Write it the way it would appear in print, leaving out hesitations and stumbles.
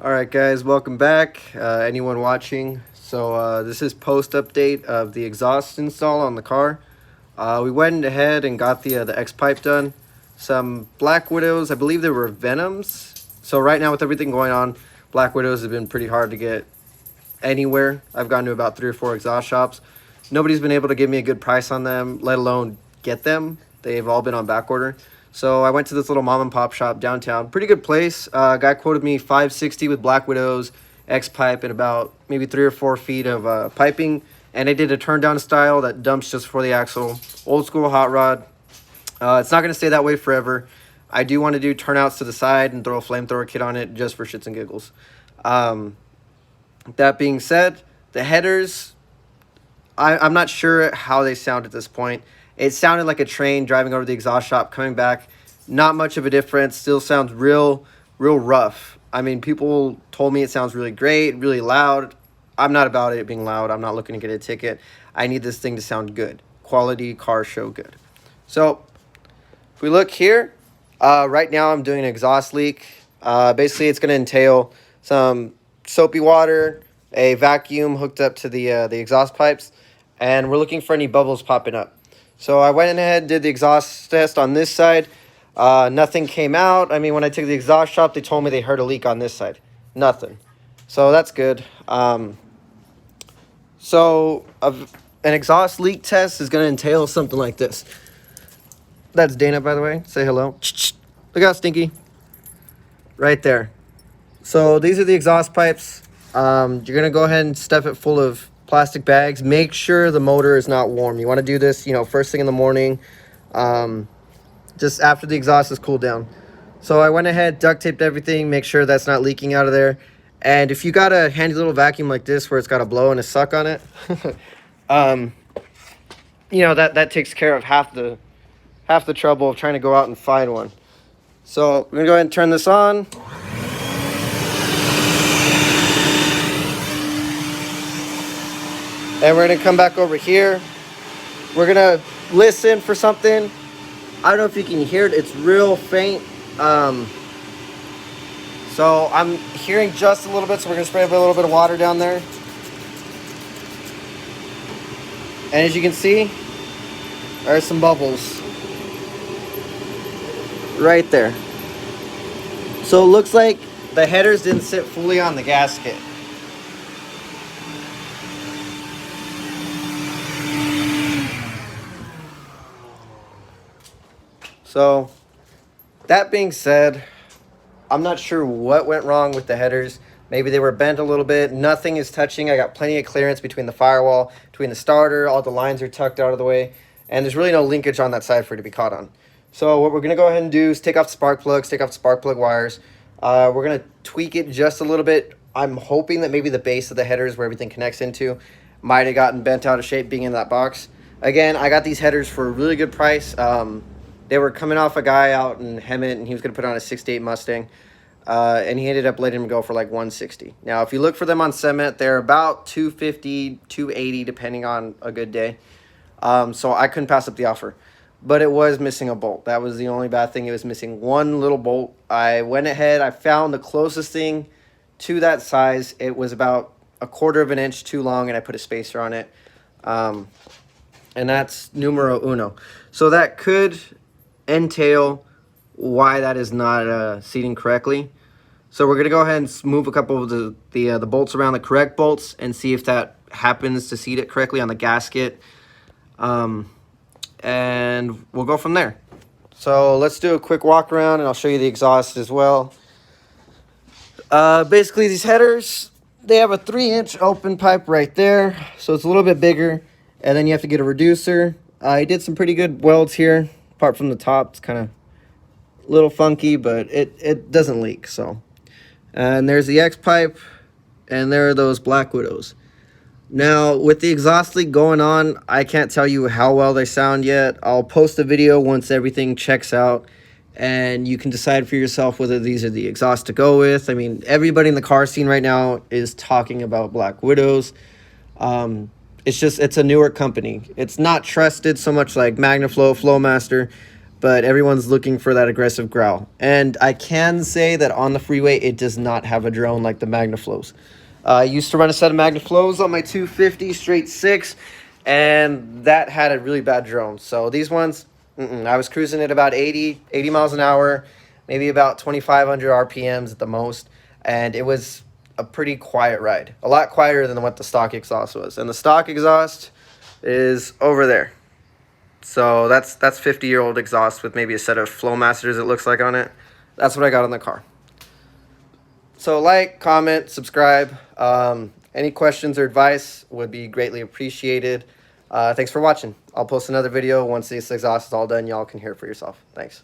All right, guys, welcome back. Anyone watching? This is post update of the exhaust install on the car. We went ahead and got the X pipe done. Some Black Widows, I believe they were Venoms. So right now with everything going on, Black Widows have been pretty hard to get anywhere. I've gone to about 3 or 4 exhaust shops. Nobody's been able to give me a good price on them, let alone get them. They've all been on back order. So I went to this little mom and pop shop downtown. Pretty good place. Guy quoted me 560 with Black Widows, X pipe, and about maybe 3 or 4 feet of piping. And I did a turn down style that dumps just before the axle. Old school hot rod. It's not going to stay that way forever. I do want to do turnouts to the side and throw a flamethrower kit on it just for shits and giggles. That being said, the headers, I'm not sure how they sound at this point. It sounded like a train driving over the exhaust shop, coming back. Not much of a difference. Still sounds real rough. I mean, people told me it sounds really great, really loud. I'm not about it being loud. I'm not looking to get a ticket. I need this thing to sound good. Quality car show good. So, if we look here, right now I'm doing an exhaust leak. Basically, it's going to entail some soapy water, a vacuum hooked up to the exhaust pipes, and we're looking for any bubbles popping up. So I went ahead and did the exhaust test on this side. Nothing came out. I mean, when I took the exhaust shop, they told me they heard a leak on this side. Nothing. So that's good. An exhaust leak test is going to entail something like this. That's Dana, by the way. Say hello. Look how stinky. Right there. So these are the exhaust pipes. You're going to go ahead and stuff it full of plastic bags. Make sure the motor is not warm. You want to do this, first thing in the morning, just after the exhaust is cooled down. So I went ahead, duct taped everything, make sure that's not leaking out of there. And if you got a handy little vacuum like this where it's got a blow and a suck on it, that takes care of half the trouble of trying to go out and find one. So we're gonna go ahead and turn this on. And we're going to come back over here. We're going to listen for something. I don't know if you can hear it. It's real faint. So I'm hearing just a little bit. So we're going to spray a little bit of water down there. And as you can see, there's some bubbles. Right there. So it looks like the headers didn't sit fully on the gasket. So, that being said, I'm not sure what went wrong with the headers. Maybe they were bent a little bit. Nothing is touching. I got plenty of clearance between the firewall, between the starter. All the lines are tucked out of the way. And there's really no linkage on that side for it to be caught on. So what we're going to go ahead and do is take off spark plugs, take off spark plug wires. We're going to tweak it just a little bit. I'm hoping that maybe the base of the headers where everything connects into might have gotten bent out of shape being in that box. Again, I got these headers for a really good price. They were coming off a guy out in Hemet, and he was going to put on a 68 Mustang. And he ended up letting him go for like 160. Now, if you look for them on Cemet, they're about 250, 280, depending on a good day. So I couldn't pass up the offer. But it was missing a bolt. That was the only bad thing. It was missing one little bolt. I went ahead. I found the closest thing to that size. It was about 1/4 of an inch too long, and I put a spacer on it. And that's numero uno. So that could entail why that is not seating correctly. So we're going to go ahead and move a couple of the bolts around, the correct bolts, and see if that happens to seat it correctly on the gasket. And we'll go from there. So let's do a quick walk around, and I'll show you the exhaust as well. Basically, these headers, they have a 3-inch open pipe right there, so it's a little bit bigger. And then you have to get a reducer. I did some pretty good welds here. Apart from the top, it's kind of a little funky, but it doesn't leak. So, and there's the X pipe, and there are those Black Widows. Now, with the exhaust leak going on, I can't tell you how well they sound yet. I'll post a video once everything checks out, and you can decide for yourself whether these are the exhausts to go with. I mean, everybody in the car scene right now is talking about Black Widows. It's a newer company. It's not trusted so much like MagnaFlow, Flowmaster, but everyone's looking for that aggressive growl. And I can say that on the freeway, it does not have a drone like the MagnaFlows. I used to run a set of MagnaFlows on my 250 straight 6, and that had a really bad drone. So these ones, I was cruising at about 80 miles an hour, maybe about 2,500 RPMs at the most, and it was a pretty quiet ride. A lot quieter than what the stock exhaust was. And the stock exhaust is over there. So that's 50-year-old exhaust with maybe a set of Flowmasters, it looks like, on it. That's what I got on the car. So like, comment, subscribe. Any questions or advice would be greatly appreciated. Thanks for watching. I'll post another video once this exhaust is all done. Y'all can hear it for yourself. Thanks.